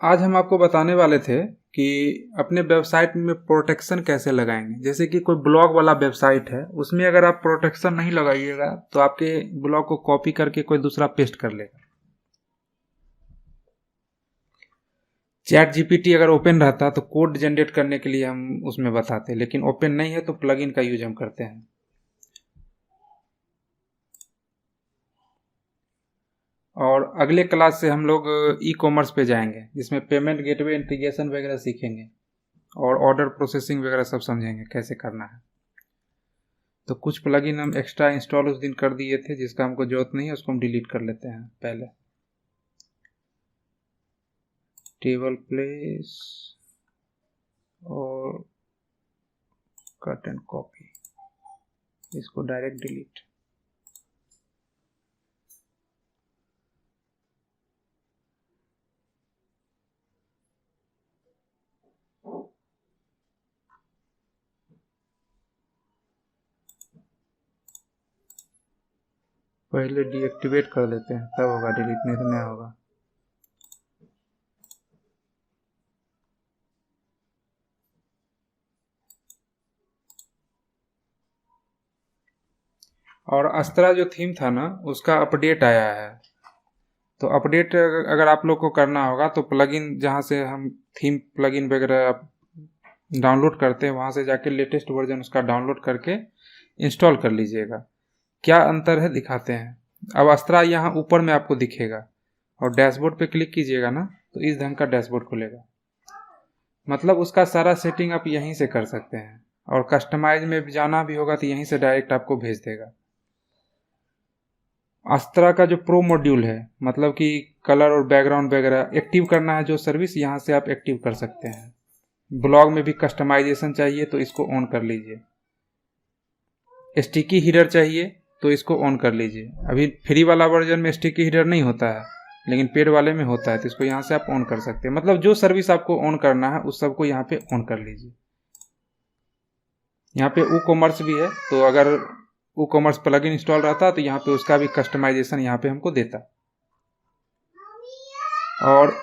आज हम आपको बताने वाले थे कि अपने वेबसाइट में प्रोटेक्शन कैसे लगाएंगे। जैसे कि कोई ब्लॉग वाला वेबसाइट है, उसमें अगर आप प्रोटेक्शन नहीं लगाइएगा तो आपके ब्लॉग को कॉपी करके कोई दूसरा पेस्ट कर लेगा। चैट जीपीटी अगर ओपन रहता तो कोड जनरेट करने के लिए हम उसमें बताते, लेकिन ओपन नहीं है तो प्लगइन का यूज हम करते हैं। और अगले क्लास से हम लोग ई कॉमर्स पे जाएंगे, जिसमें पेमेंट गेटवे इंटीग्रेशन वगैरह सीखेंगे और ऑर्डर प्रोसेसिंग वगैरह सब समझेंगे कैसे करना है। तो कुछ प्लगइन हम एक्स्ट्रा इंस्टॉल उस दिन कर दिए थे, जिसका हमको जरूरत नहीं है, उसको हम डिलीट कर लेते हैं। पहले टेबल प्लेस और कट एंड कॉपी, इसको डायरेक्ट डिलीट। पहले डीएक्टिवेट कर देते हैं, तब होगा डिलीट, नहीं तो नहीं होगा। और अस्त्रा जो थीम था ना, उसका अपडेट आया है। तो अपडेट अगर आप लोग को करना होगा तो प्लगइन जहाँ से हम थीम प्लगइन वगैरह डाउनलोड करते हैं, वहाँ से जाके लेटेस्ट वर्जन उसका डाउनलोड करके इंस्टॉल कर लीजिएगा। क्या अंतर है दिखाते हैं। अब अस्त्रा यहाँ ऊपर में आपको दिखेगा और डैशबोर्ड पे क्लिक कीजिएगा ना, तो इस ढंग का डैशबोर्ड खुलेगा। मतलब उसका सारा सेटिंग आप यहीं से कर सकते हैं, और कस्टमाइज में जाना भी होगा तो यहीं से डायरेक्ट आपको भेज देगा। अस्त्रा का जो प्रो मॉड्यूल है, मतलब कि कलर और बैकग्राउंड वगैरह एक्टिव करना है जो सर्विस, यहाँ से आप एक्टिव कर सकते हैं। ब्लॉग में भी कस्टमाइजेशन चाहिए तो इसको ऑन कर लीजिए। स्टिकी हीडर चाहिए तो इसको ऑन कर लीजिए। अभी फ्री वाला वर्जन में स्टिकी हीडर नहीं होता है, लेकिन पेड वाले में होता है, तो इसको यहाँ से आप ऑन कर सकते हैं। मतलब जो सर्विस आपको ऑन करना है उस सबको यहाँ पे ऑन कर लीजिए। यहाँ पे ई कॉमर्स भी है, तो अगर ई कॉमर्स प्लगइन इंस्टॉल रहता तो यहाँ पे उसका भी कस्टमाइजेशन यहाँ पे हमको देता। और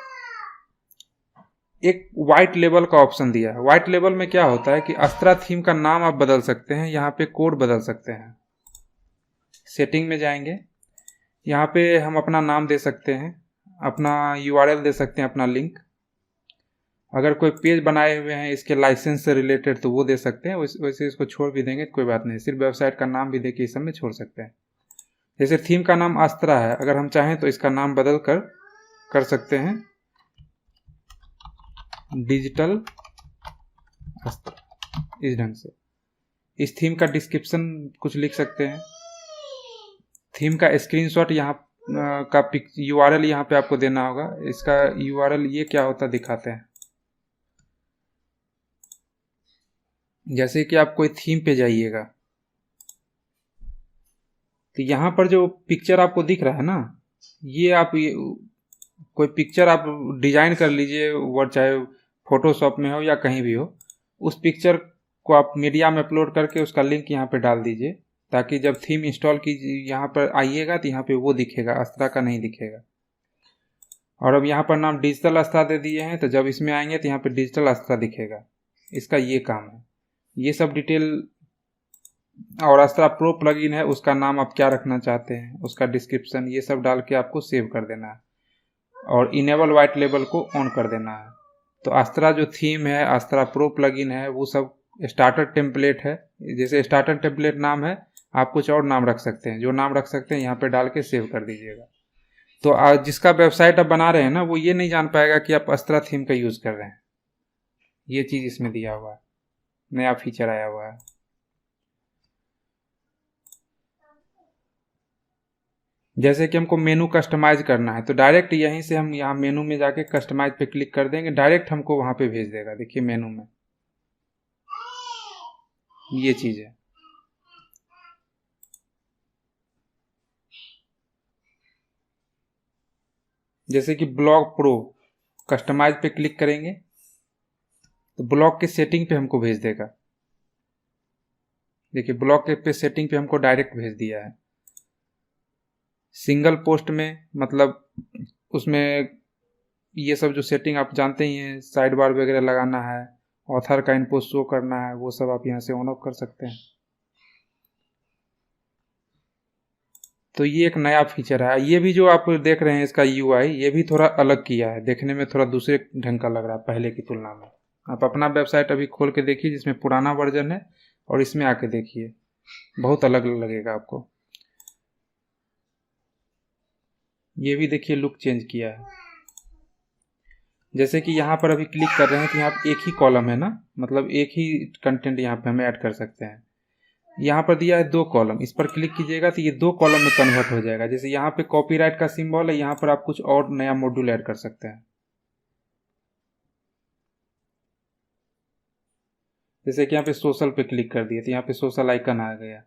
एक वाइट लेबल का ऑप्शन दिया है। वाइट लेबल में क्या होता है कि अस्त्रा थीम का नाम आप बदल सकते हैं, यहाँ पे कोड बदल सकते हैं। सेटिंग में जाएंगे, यहाँ पे हम अपना नाम दे सकते हैं, अपना यूआरएल दे सकते हैं, अपना लिंक। अगर कोई पेज बनाए हुए हैं इसके लाइसेंस से रिलेटेड तो वो दे सकते हैं, वैसे इसको छोड़ भी देंगे कोई बात नहीं, सिर्फ वेबसाइट का नाम भी दे के इस सब में छोड़ सकते हैं। जैसे थीम का नाम अस्त्रा है, अगर हम चाहें तो इसका नाम बदल कर सकते हैं डिजिटल अस्त्रा, इस ढंग से। इस थीम का डिस्क्रिप्शन कुछ लिख सकते हैं। थीम का स्क्रीनशॉट यहाँ का यूआरएल यहाँ पे आपको देना होगा। इसका यूआरएल ये क्या होता दिखाते हैं। जैसे कि आप कोई थीम पे जाइएगा तो यहाँ पर जो पिक्चर आपको दिख रहा है ना, ये कोई पिक्चर आप डिजाइन कर लीजिए, वो चाहे फोटोशॉप में हो या कहीं भी हो। उस पिक्चर को आप मीडिया में अपलोड करके उसका लिंक यहाँ पे डाल दीजिए, ताकि जब थीम इंस्टॉल की यहाँ पर आइएगा तो यहाँ पे वो दिखेगा, अस्त्रा का नहीं दिखेगा। और अब यहाँ पर नाम डिजिटल अस्त्रा दे दिए हैं, तो जब इसमें आएंगे तो यहाँ पे डिजिटल अस्त्रा दिखेगा। इसका ये काम है। ये सब डिटेल, और अस्त्रा प्रो प्लगइन है उसका नाम आप क्या रखना चाहते हैं, उसका डिस्क्रिप्शन, ये सब डाल के आपको सेव कर देना है और इनेबल वाइट लेबल को ऑन कर देना है। तो अस्त्रा जो थीम है, अस्त्रा प्रो प्लगइन है, वो सब स्टार्टर टेम्पलेट है। जैसे स्टार्टर टेम्पलेट नाम है, आप कुछ और नाम रख सकते हैं, जो नाम रख सकते हैं यहाँ पे डाल के सेव कर दीजिएगा। तो जिसका वेबसाइट आप बना रहे हैं ना, वो ये नहीं जान पाएगा कि आप अस्त्रा थीम का यूज कर रहे हैं। ये चीज इसमें दिया हुआ है, नया फीचर आया हुआ है। जैसे कि हमको मेनू कस्टमाइज करना है, तो डायरेक्ट यहीं से हम यहाँ मेनू में जाके कस्टमाइज पे क्लिक कर देंगे, डायरेक्ट हमको वहां पे भेज देगा। देखिए मेनू में ये चीज है। जैसे कि ब्लॉग प्रो कस्टमाइज पे क्लिक करेंगे तो ब्लॉग के सेटिंग पे हमको भेज देगा। देखिए ब्लॉग के पे सेटिंग पे हमको डायरेक्ट भेज दिया है। सिंगल पोस्ट में मतलब उसमें ये सब जो सेटिंग आप जानते ही हैं, साइड बार वगैरह लगाना है, ऑथर का इन्फो शो करना है, वो सब आप यहाँ से ऑन ऑफ कर सकते हैं। तो ये एक नया फीचर है। ये भी जो आप देख रहे हैं इसका यूआई, ये भी थोड़ा अलग किया है, देखने में थोड़ा दूसरे ढंग का लग रहा है पहले की तुलना में। आप अपना वेबसाइट अभी खोल के देखिए जिसमें पुराना वर्जन है, और इसमें आके देखिए, बहुत अलग लगेगा आपको। ये भी देखिए लुक चेंज किया है। जैसे कि यहाँ पर अभी क्लिक कर रहे हैं तो यहाँ पर एक ही कॉलम है ना, मतलब एक ही कंटेंट यहाँ पे हम ऐड कर सकते हैं। यहाँ पर दिया है 2 कॉलम, इस पर क्लिक कीजिएगा तो ये 2 कॉलम में कन्वर्ट हो जाएगा। जैसे यहाँ पे कॉपीराइट का सिंबल है, यहाँ पर आप कुछ और नया मॉड्यूल ऐड कर सकते हैं। जैसे कि यहाँ पे सोशल पे क्लिक कर दिए तो यहाँ पे सोशल आइकन आ गया।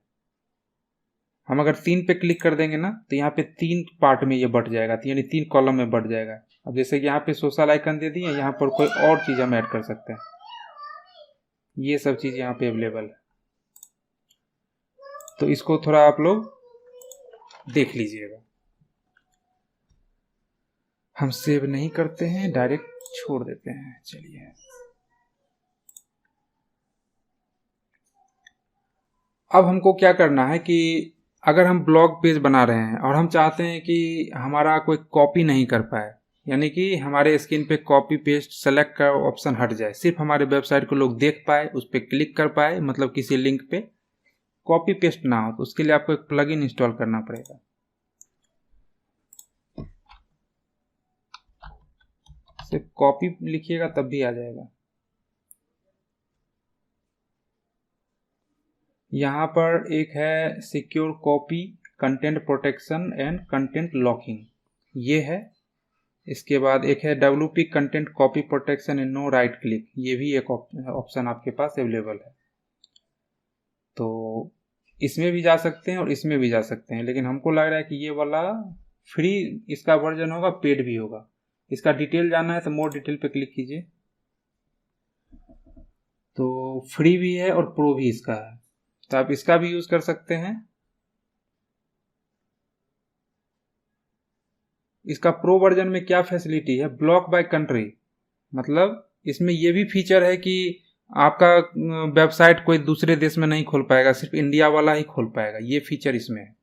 हम अगर 3 पे क्लिक कर देंगे ना तो यहाँ पे 3 पार्ट में ये बट जाएगा, यानी 3 कॉलम में बट जाएगा। अब जैसे कि यहाँ पे सोशल आइकन दे दिए, यहाँ पर कोई और चीज़ हम ऐड कर सकते हैं। ये सब चीज़ यहाँ पे अवेलेबल है, तो इसको थोड़ा आप लोग देख लीजिएगा। हम सेव नहीं करते हैं, डायरेक्ट छोड़ देते हैं। चलिए, अब हमको क्या करना है कि अगर हम ब्लॉग पेज बना रहे हैं और हम चाहते हैं कि हमारा कोई कॉपी नहीं कर पाए, यानी कि हमारे स्क्रीन पे कॉपी पेस्ट सेलेक्ट का ऑप्शन हट जाए, सिर्फ हमारे वेबसाइट को लोग देख पाए, उस पर क्लिक कर पाए, मतलब किसी लिंक पे कॉपी पेस्ट ना हो, तो उसके लिए आपको एक प्लगइन इंस्टॉल करना पड़ेगा। सिर्फ कॉपी लिखिएगा तब भी आ जाएगा। यहाँ पर एक है secure copy, content protection and content locking, ये है। इसके बाद एक है WP content copy protection and no right click, ये भी एक ऑप्शन आपके पास अवेलेबल है। तो इसमें भी जा सकते हैं और इसमें भी जा सकते हैं, लेकिन हमको लग रहा है कि ये वाला फ्री इसका वर्जन होगा, पेड भी होगा। इसका डिटेल जानना है तो मोर डिटेल पे क्लिक कीजिए। तो फ्री भी है और प्रो भी इसका है, तो आप इसका भी यूज कर सकते हैं। इसका प्रो वर्जन में क्या फैसिलिटी है, ब्लॉक बाय कंट्री, मतलब इसमें यह भी फीचर है कि आपका वेबसाइट कोई दूसरे देश में नहीं खोल पाएगा, सिर्फ इंडिया वाला ही खोल पाएगा, ये फीचर इसमें है।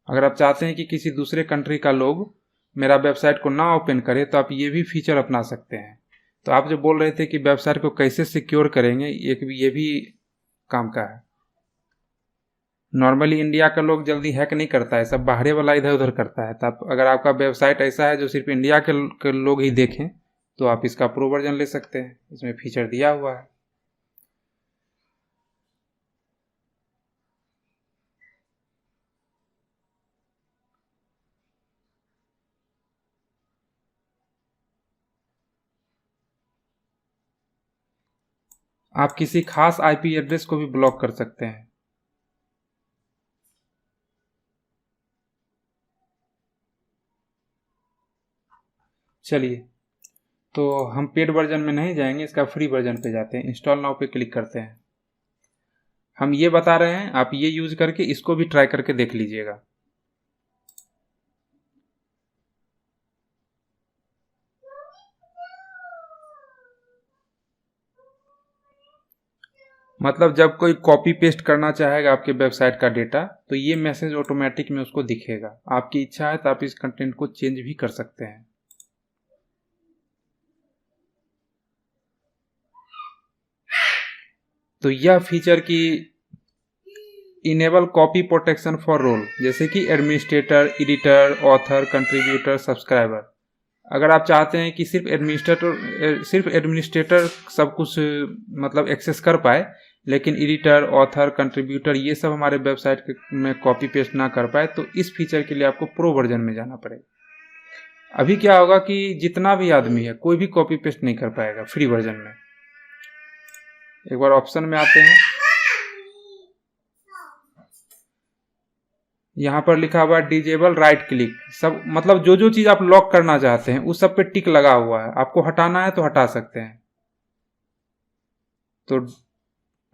अगर आप चाहते हैं कि किसी दूसरे कंट्री का लोग मेरा वेबसाइट को ना ओपन करे तो आप ये भी फीचर अपना सकते हैं। तो आप जो बोल रहे थे कि वेबसाइट को कैसे सिक्योर करेंगे, ये भी काम का है। नॉर्मली इंडिया का लोग जल्दी हैक नहीं करता है, सब बाहरी वाला इधर उधर करता है। तो अगर आपका वेबसाइट ऐसा है जो सिर्फ इंडिया के लोग ही देखें तो आप इसका प्रो वर्जन ले सकते हैं, इसमें फीचर दिया हुआ है। आप किसी खास IP एड्रेस को भी ब्लॉक कर सकते हैं। चलिए, तो हम पेड वर्जन में नहीं जाएंगे, इसका फ्री वर्जन पे जाते हैं। इंस्टॉल नाउ पे क्लिक करते हैं। हम ये बता रहे हैं, आप ये यूज करके इसको भी ट्राई करके देख लीजिएगा। मतलब जब कोई कॉपी पेस्ट करना चाहेगा आपके वेबसाइट का डेटा, तो ये मैसेज ऑटोमेटिक में उसको दिखेगा। आपकी इच्छा है तो आप इस कंटेंट को चेंज भी कर सकते हैं। तो यह फीचर की enable copy protection for role, जैसे कि administrator, editor, author, contributor, subscriber. अगर आप चाहते हैं कि सिर्फ एडमिनिस्ट्रेटर सब कुछ मतलब एक्सेस कर पाए, लेकिन एडिटर, ऑथर, कंट्रीब्यूटर ये सब हमारे वेबसाइट में कॉपी पेस्ट ना कर पाए, तो इस फीचर के लिए आपको प्रो वर्जन में जाना पड़ेगा। अभी क्या होगा कि जितना भी आदमी है कोई भी कॉपी पेस्ट नहीं कर पाएगा फ्री वर्जन में। एक बार ऑप्शन में आते हैं, यहाँ पर लिखा हुआ है डिजेबल राइट क्लिक, सब मतलब जो चीज आप लॉक करना चाहते हैं उस सब पे टिक लगा हुआ है। आपको हटाना है तो हटा सकते हैं। तो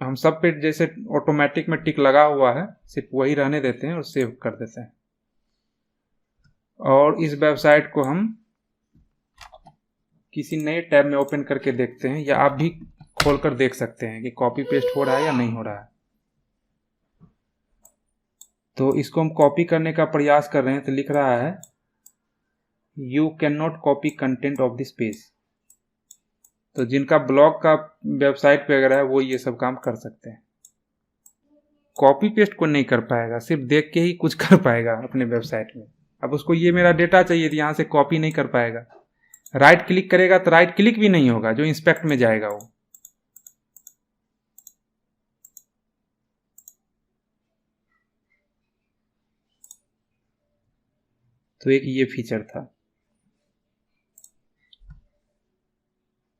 हम सब पे जैसे ऑटोमेटिक में टिक लगा हुआ है, सिर्फ वही रहने देते हैं और सेव कर देते हैं। और इस वेबसाइट को हम किसी नए टैब में ओपन करके देखते हैं, या आप भी खोलकर देख सकते हैं कि कॉपी पेस्ट हो रहा है या नहीं हो रहा है। तो इसको हम कॉपी करने का प्रयास कर रहे हैं, तो लिख रहा है you can not copy content of this page. तो जिनका ब्लॉग का वेबसाइट पे अगर है वो ये सब काम कर सकते हैं। कॉपी पेस्ट को नहीं कर पाएगा, सिर्फ देख के ही कुछ कर पाएगा अपने वेबसाइट में। अब उसको ये मेरा डेटा चाहिए, तो यहाँ से कॉपी नहीं कर पाएगा। राइट क्लिक करेगा तो राइट क्लिक भी नहीं होगा, जो इंस्पेक्ट में जाएगा वो। तो एक ये फीचर था।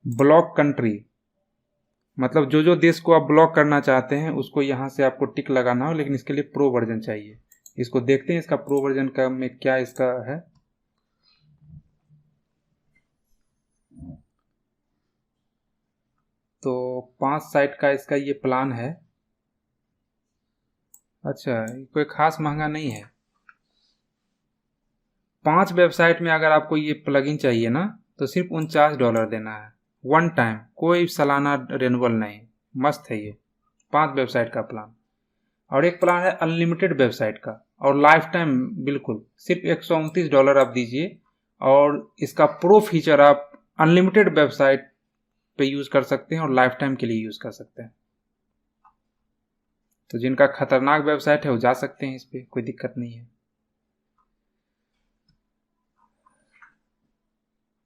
ब्लॉक कंट्री, मतलब जो जो देश को आप ब्लॉक करना चाहते हैं उसको यहाँ से आपको टिक लगाना हो, लेकिन इसके लिए प्रो वर्जन चाहिए। इसको देखते हैं इसका प्रो वर्जन का में क्या इसका है। तो 5 साइट का इसका ये प्लान है। अच्छा, कोई खास महंगा नहीं है। 5 वेबसाइट में अगर आपको ये प्लगइन चाहिए ना, तो सिर्फ $49 देना है, वन टाइम, कोई सालाना रेनुअल नहीं। मस्त है ये 5 वेबसाइट का प्लान। और एक प्लान है अनलिमिटेड वेबसाइट का, और लाइफ टाइम बिल्कुल सिर्फ $129 आप दीजिए, और इसका प्रो फीचर आप अनलिमिटेड वेबसाइट पे यूज कर सकते हैं और लाइफ टाइम के लिए यूज कर सकते हैं। तो जिनका खतरनाक वेबसाइट है वो जा सकते हैं इस पे, कोई दिक्कत नहीं है।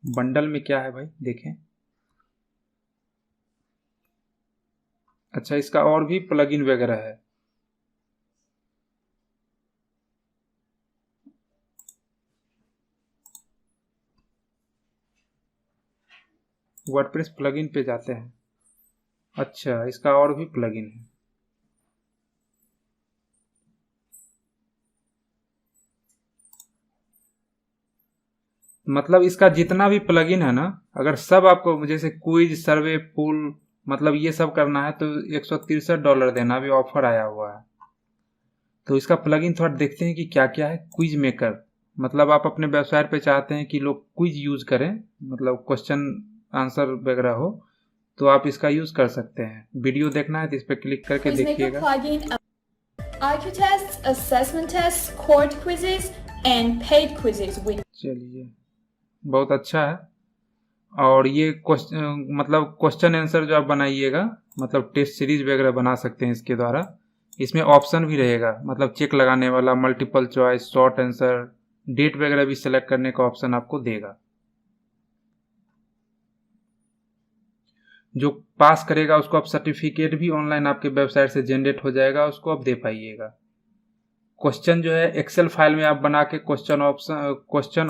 बंडल में क्या है भाई, देखें। अच्छा, इसका और भी प्लगइन वगैरह है। वर्डप्रेस प्लगइन पे जाते हैं। अच्छा, इसका और भी प्लगइन है। मतलब इसका जितना भी प्लगइन है ना, अगर सब आपको जैसे क्विज, सर्वे, पूल, मतलब ये सब करना है तो $163 देना, अभी ऑफर आया हुआ है। तो इसका प्लगइन थोड़ा देखते हैं कि क्या क्या है। क्विज मेकर, मतलब आप अपने वेबसाइट पे चाहते हैं कि लोग क्विज यूज करें, मतलब क्वेश्चन आंसर वगैरह हो, तो आप इसका यूज कर सकते हैं। वीडियो देखना है तो इस पर क्लिक करके देखिएगा। IQ tests, assessment tests, court quizzes, and paid quizzes with. चलिए, बहुत अच्छा है। और ये मतलब क्वेश्चन आंसर जो आप बनाइएगा, मतलब टेस्ट सीरीज वगैरह बना सकते हैं इसके द्वारा। इसमें ऑप्शन भी रहेगा, मतलब चेक लगाने वाला, multiple choice, short answer, date वगैरह भी सेलेक्ट करने का ऑप्शन आपको देगा। जो पास करेगा उसको आप सर्टिफिकेट भी ऑनलाइन आपके वेबसाइट से जनरेट हो जाएगा, उसको आप दे पाइएगा। क्वेश्चन जो है एक्सेल फाइल में आप बना के क्वेश्चन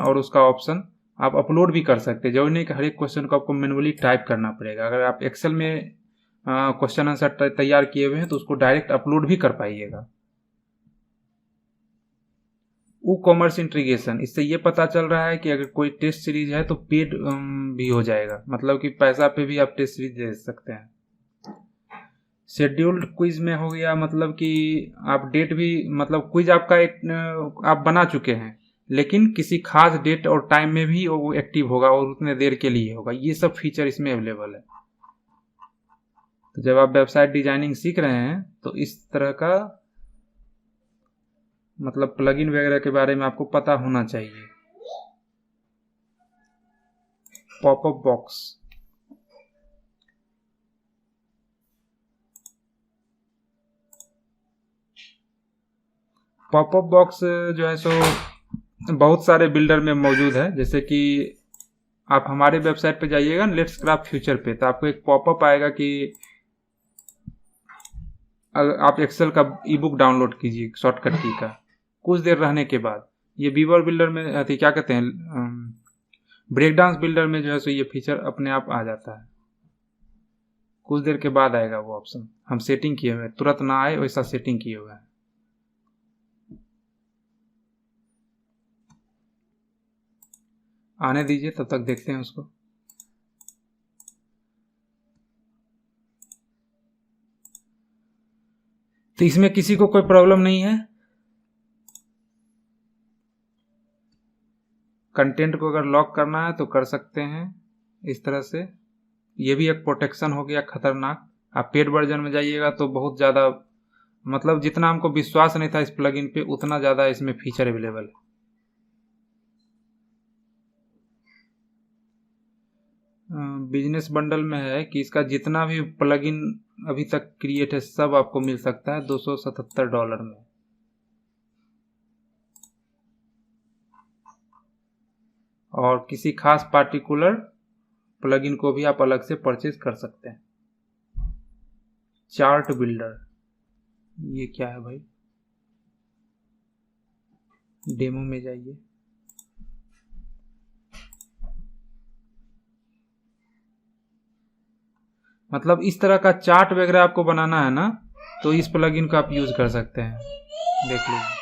और उसका ऑप्शन आप अपलोड भी कर सकते हैं। जरूरी नहीं कि हर एक क्वेश्चन को आपको मैनुअली टाइप करना पड़ेगा। अगर आप एक्सेल में क्वेश्चन आंसर तैयार किए हुए हैं तो उसको डायरेक्ट अपलोड भी कर पाइएगा। कॉमर्स इंटीग्रेशन, इससे ये पता चल रहा है कि अगर कोई टेस्ट सीरीज है तो पेड भी हो जाएगा, मतलब कि पैसा पे भी आप टेस्ट सीरीज दे सकते हैं। शेड्यूल्ड क्विज में हो गया, मतलब कि आप डेट भी, मतलब क्विज आपका एक आप बना चुके हैं, लेकिन किसी खास डेट और टाइम में भी वो एक्टिव होगा और उतने देर के लिए होगा। ये सब फीचर इसमें अवेलेबल है। तो जब आप वेबसाइट डिजाइनिंग सीख रहे हैं तो इस तरह का मतलब प्लगइन वगैरह के बारे में आपको पता होना चाहिए। पॉपअप बॉक्स, पॉपअप बॉक्स जो है सो बहुत सारे बिल्डर में मौजूद है। जैसे कि आप हमारे वेबसाइट पे जाइएगा लेट्स क्राफ्ट फ्यूचर पे, तो आपको एक पॉपअप आएगा कि आप एक्सेल का ई बुक डाउनलोड कीजिए शॉर्टकट की का। कुछ देर रहने के बाद ये बीवर बिल्डर में क्या कहते हैं, ब्रेक डांस बिल्डर में जो है सो ये फीचर अपने आप आ जाता है। कुछ देर के बाद आएगा वो ऑप्शन। हम सेटिंग किए हुए हैं, तुरंत ना आए वैसा सेटिंग किए हुए हैं। आने दीजिए, तब तक देखते हैं उसको। तो इसमें किसी को कोई प्रॉब्लम नहीं है। कंटेंट को अगर लॉक करना है तो कर सकते हैं। इस तरह से। ये भी एक प्रोटेक्शन हो गया खतरनाक। आप पेड वर्जन में जाइएगा तो बहुत ज़्यादा, मतलब जितना हमको विश्वास नहीं था इस प्लगइन पे, उतना ज़्यादा इसमें फीचर अवेलेबल है। बिजनेस बंडल में है कि इसका जितना भी प्लगइन अभी तक क्रिएट है सब आपको मिल सकता है $277 में। और किसी खास पार्टिकुलर प्लगइन को भी आप अलग से परचेज कर सकते हैं। चार्ट बिल्डर, ये क्या है भाई? डेमो में जाइए। मतलब इस तरह का चार्ट वगैरह आपको बनाना है ना, तो इस प्लगइन का आप यूज कर सकते हैं। देख लीजिए।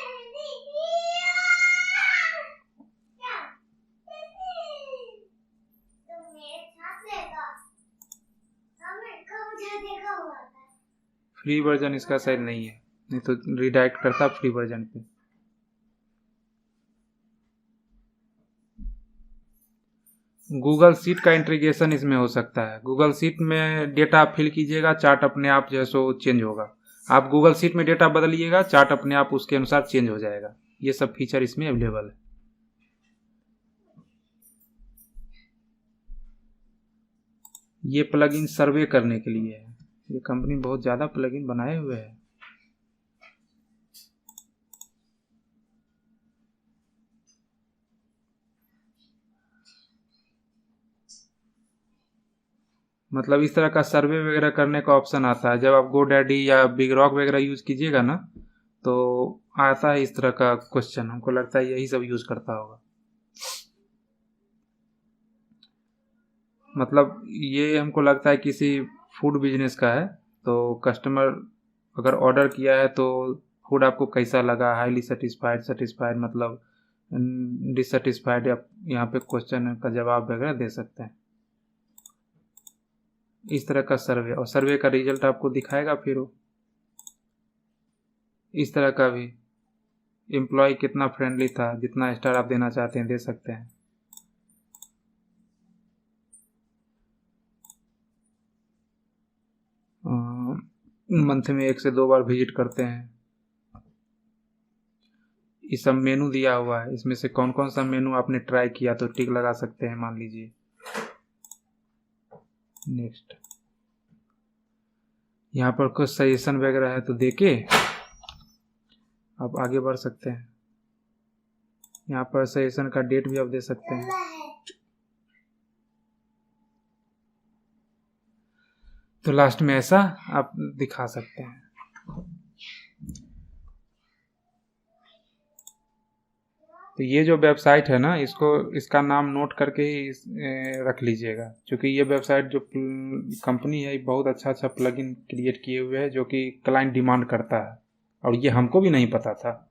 फ्री वर्जन इसका शायद नहीं है, नहीं तो रिडायरेक्ट करता फ्री वर्जन पे। गूगल शीट का इंटीग्रेशन इसमें हो सकता है। गूगल शीट में डेटा आप फिल कीजिएगा, चार्ट अपने आप जो है सो चेंज होगा। आप गूगल शीट में डेटा बदलिएगा, चार्ट अपने आप उसके अनुसार चेंज हो जाएगा। ये सब फीचर इसमें अवेलेबल है। ये प्लगइन सर्वे करने के लिए है। ये कंपनी बहुत ज़्यादा प्लगइन बनाए हुए है। मतलब इस तरह का सर्वे वगैरह करने का ऑप्शन आता है। जब आप गोडैडी या बिग रॉक वगैरह यूज़ कीजिएगा ना, तो आता है इस तरह का क्वेश्चन। हमको लगता है यही सब यूज़ करता होगा। मतलब ये हमको लगता है किसी फूड बिजनेस का है। तो कस्टमर अगर ऑर्डर किया है तो फूड आपको कैसा लगा, हाईली सेटिस्फाइड, सेटिस्फाइड, मतलब डिससेटिस्फाइड, आप यहाँ पे क्वेश्चन का जवाब वगैरह दे सकते हैं। इस तरह का सर्वे, और सर्वे का रिजल्ट आपको दिखाएगा। फिर वो इस तरह का भी एम्प्लॉय कितना फ्रेंडली था, जितना स्टार आप देना चाहते हैं दे सकते हैं। मंथ में 1 से 2 बार विजिट करते हैं। ये सब मेनू दिया हुआ है। इसमें से कौन कौन सा मेनू आपने ट्राई किया तो टिक लगा सकते हैं, मान लीजिए। नेक्स्ट, यहाँ पर कुछ सजेशन वगैरह है तो देके आप आगे बढ़ सकते हैं। यहाँ पर सजेशन का डेट भी आप दे सकते हैं। तो लास्ट में ऐसा आप दिखा सकते हैं। तो ये जो वेबसाइट है ना, इसका नाम नोट करके ही रख लीजिएगा, क्योंकि ये वेबसाइट जो कंपनी है बहुत अच्छा प्लगइन क्रिएट किए हुए है जो कि क्लाइंट डिमांड करता है, और ये हमको भी नहीं पता था।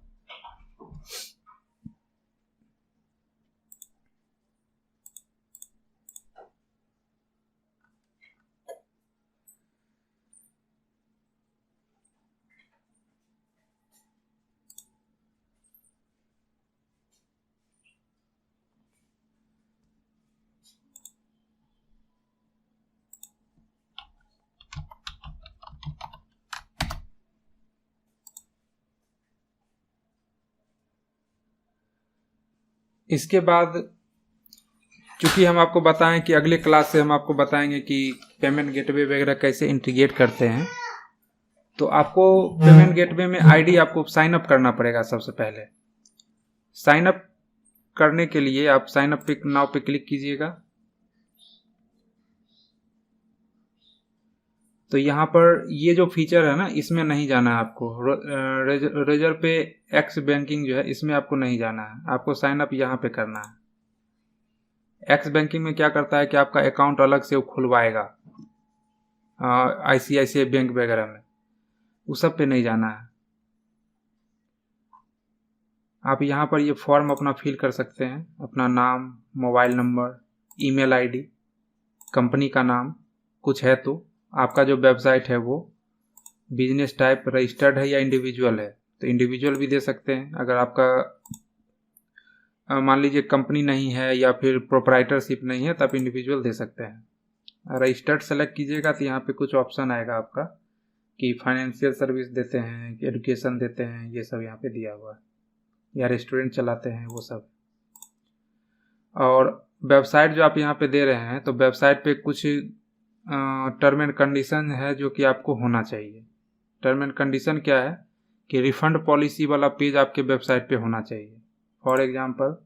इसके बाद चूंकि हम आपको बताएं कि अगले क्लास से हम आपको बताएंगे कि पेमेंट गेटवे वगैरह कैसे इंटीग्रेट करते हैं, तो आपको पेमेंट गेटवे में आईडी आपको साइन अप करना पड़ेगा। सबसे पहले साइन अप करने के लिए आप साइन अप नाउ पे क्लिक कीजिएगा। तो यहाँ पर ये जो फीचर है ना, इसमें नहीं जाना है आपको। रेजर पे एक्स बैंकिंग जो है इसमें आपको नहीं जाना है, आपको साइन अप यहाँ पे करना है। एक्स बैंकिंग में क्या करता है कि आपका अकाउंट अलग से वो खुलवाएगा ICICI बैंक वगैरह में, उस सब पे नहीं जाना है। आप यहाँ पर ये फॉर्म अपना फिल कर सकते हैं, अपना नाम, mobile number, email ID, company का नाम कुछ है तो, आपका जो वेबसाइट है वो बिजनेस टाइप रजिस्टर्ड है या इंडिविजुअल है तो इंडिविजुअल भी दे सकते हैं। अगर आपका मान लीजिए कंपनी नहीं है या फिर प्रोप्राइटरशिप नहीं है, तो आप इंडिविजुअल दे सकते हैं। रजिस्टर्ड सेलेक्ट कीजिएगा तो यहाँ पे कुछ ऑप्शन आएगा आपका कि फाइनेंशियल सर्विस देते हैं, कि एजुकेशन देते हैं, ये सब यहाँ पे दिया हुआ है, या रेस्टोरेंट चलाते हैं वो सब। और वेबसाइट जो आप यहाँ पे दे रहे हैं, तो वेबसाइट पे कुछ टर्म एंड कंडीशन है जो कि आपको होना चाहिए। टर्म एंड कंडीशन क्या है कि रिफंड पॉलिसी वाला पेज आपके वेबसाइट पे होना चाहिए। फॉर एग्जांपल,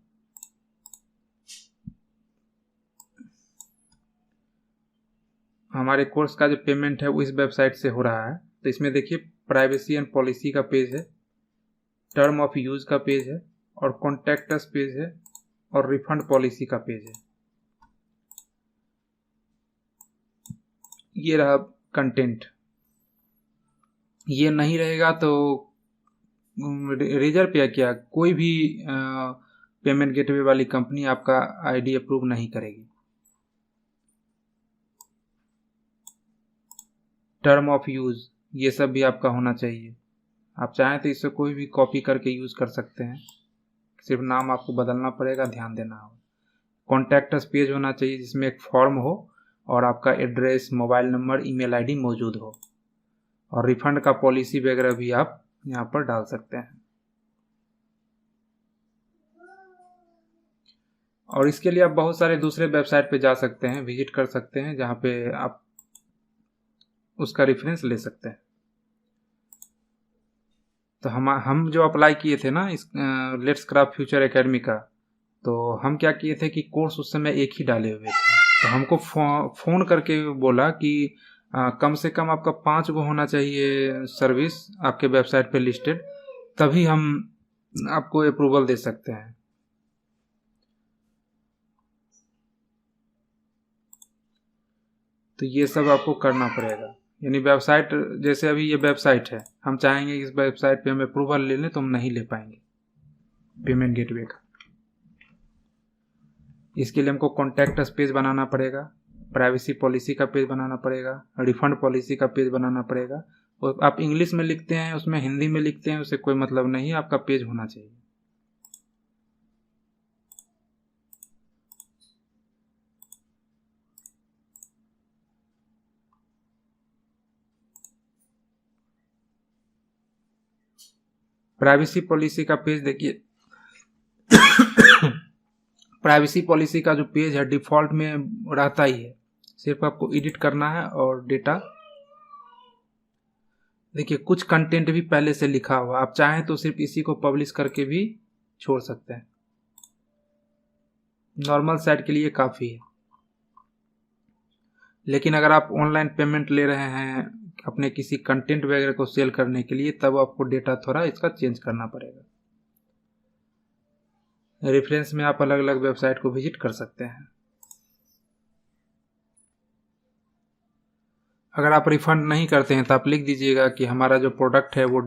हमारे कोर्स का जो पेमेंट है वो इस वेबसाइट से हो रहा है, तो इसमें देखिए प्राइवेसी एंड पॉलिसी का पेज है, टर्म ऑफ यूज का पेज है, और कॉन्टैक्ट अस पेज है, और रिफंड पॉलिसी का पेज है। ये रहा कंटेंट। ये नहीं रहेगा तो रेजर पे क्या कोई भी पेमेंट गेटवे वाली कंपनी आपका आईडी अप्रूव नहीं करेगी। टर्म ऑफ यूज ये सब भी आपका होना चाहिए। आप चाहें तो इससे कोई भी कॉपी करके यूज कर सकते हैं, सिर्फ नाम आपको बदलना पड़ेगा, ध्यान देना होगा। कॉन्टैक्ट अस पेज होना चाहिए जिसमें एक फॉर्म हो और आपका address, mobile number, email ID मौजूद हो, और रिफंड का पॉलिसी वगैरह भी आप यहाँ पर डाल सकते हैं। और इसके लिए आप बहुत सारे दूसरे वेबसाइट पे जा सकते हैं, विजिट कर सकते हैं, जहाँ पे आप उसका रेफरेंस ले सकते हैं। तो हम जो अप्लाई किए थे ना इस लेट्स क्राफ्ट फ्यूचर एकेडमी का, तो हम क्या किए थे कि कोर्स उस समय एक ही डाले हुए थे। तो हमको फ़ोन करके बोला कि कम से कम आपका 5 गो होना चाहिए सर्विस आपके वेबसाइट पे लिस्टेड, तभी हम आपको अप्रूवल दे सकते हैं। तो ये सब आपको करना पड़ेगा। यानी वेबसाइट, जैसे अभी ये वेबसाइट है, हम चाहेंगे इस वेबसाइट पे हम अप्रूवल ले लें तो हम नहीं ले पाएंगे पेमेंट गेटवे का। इसके लिए हमको कॉन्टैक्ट अस पेज बनाना पड़ेगा, प्राइवेसी पॉलिसी का पेज बनाना पड़ेगा, रिफंड पॉलिसी का पेज बनाना पड़ेगा। और आप इंग्लिश में लिखते हैं, उसमें हिंदी में लिखते हैं, उससे कोई मतलब नहीं है, आपका पेज होना चाहिए। प्राइवेसी पॉलिसी का पेज देखिए प्राइवेसी पॉलिसी का जो पेज है डिफ़ॉल्ट में रहता ही है, सिर्फ आपको एडिट करना है। और डेटा देखिए, कुछ कंटेंट भी पहले से लिखा हुआ, आप चाहें तो सिर्फ इसी को पब्लिश करके भी छोड़ सकते हैं, नॉर्मल साइट के लिए काफ़ी है। लेकिन अगर आप ऑनलाइन पेमेंट ले रहे हैं अपने किसी कंटेंट वगैरह को सेल करने के लिए, तब आपको डेटा थोड़ा इसका चेंज करना पड़ेगा। रेफरेंस में आप अलग अलग वेबसाइट को विजिट कर सकते हैं। अगर आप रिफंड नहीं करते हैं तो आप लिख दीजिएगा कि हमारा जो प्रोडक्ट है वो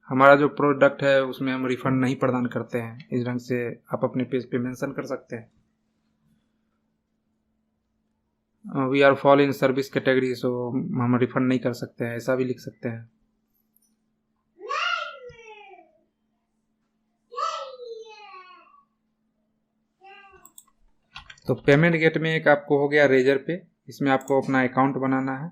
हमारा जो प्रोडक्ट है उसमें हम रिफंड नहीं प्रदान करते हैं। इस ढंग से आप अपने पेज पे मेंशन कर सकते हैं। We are fall in service category, so हम रिफंड नहीं कर सकते हैं, ऐसा भी लिख सकते हैं। तो पेमेंट गेट में एक आपको हो गया रेजर पे, इसमें आपको अपना अकाउंट बनाना है।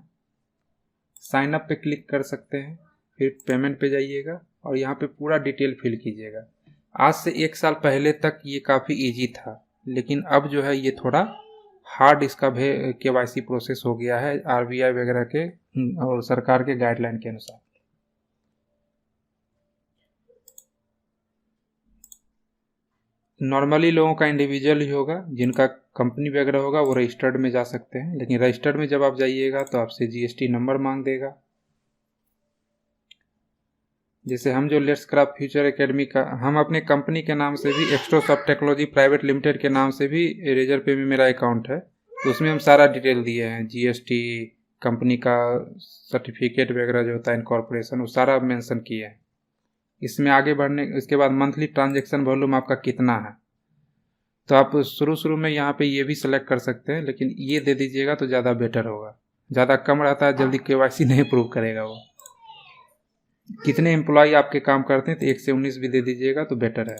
साइन अप पे क्लिक कर सकते हैं, फिर पेमेंट पे जाइएगा और यहाँ पे पूरा डिटेल फिल कीजिएगा। आज से 1 साल पहले तक ये काफ़ी इजी था, लेकिन अब जो है ये थोड़ा हार्ड इसका KYC प्रोसेस हो गया है RBI वगैरह के और सरकार के गाइडलाइन के अनुसार। नॉर्मली लोगों का इंडिविजुअल ही होगा, जिनका कंपनी वगैरह होगा वो रजिस्टर्ड में जा सकते हैं। लेकिन रजिस्टर्ड में जब आप जाइएगा तो आपसे GST नंबर मांग देगा। जैसे हम जो लेट्स क्राफ्ट फ्यूचर एकेडमी का, हम अपने कंपनी के नाम से भी एक्स्ट्रोसॉफ्ट टेक्नोलॉजी प्राइवेट लिमिटेड के नाम से भी रेजर पे में मेरा अकाउंट है, तो उसमें हम सारा डिटेल दिए हैं, GST, कंपनी का सर्टिफिकेट वगैरह जो होता है इनकॉर्पोरेशन, वो सारा मेंशन किए हैं। इसमें आगे बढ़ने इसके बाद मंथली ट्रांजैक्शन वॉल्यूम आपका कितना है, तो आप शुरू में यहाँ पे ये भी सिलेक्ट कर सकते हैं, लेकिन ये दे दीजिएगा तो ज़्यादा बेटर होगा। ज़्यादा कम रहता है जल्दी KYC नहीं अप्रूव करेगा वो। कितने एम्प्लॉय आपके काम करते हैं तो 1 से 19 भी दे दीजिएगा तो बेटर है।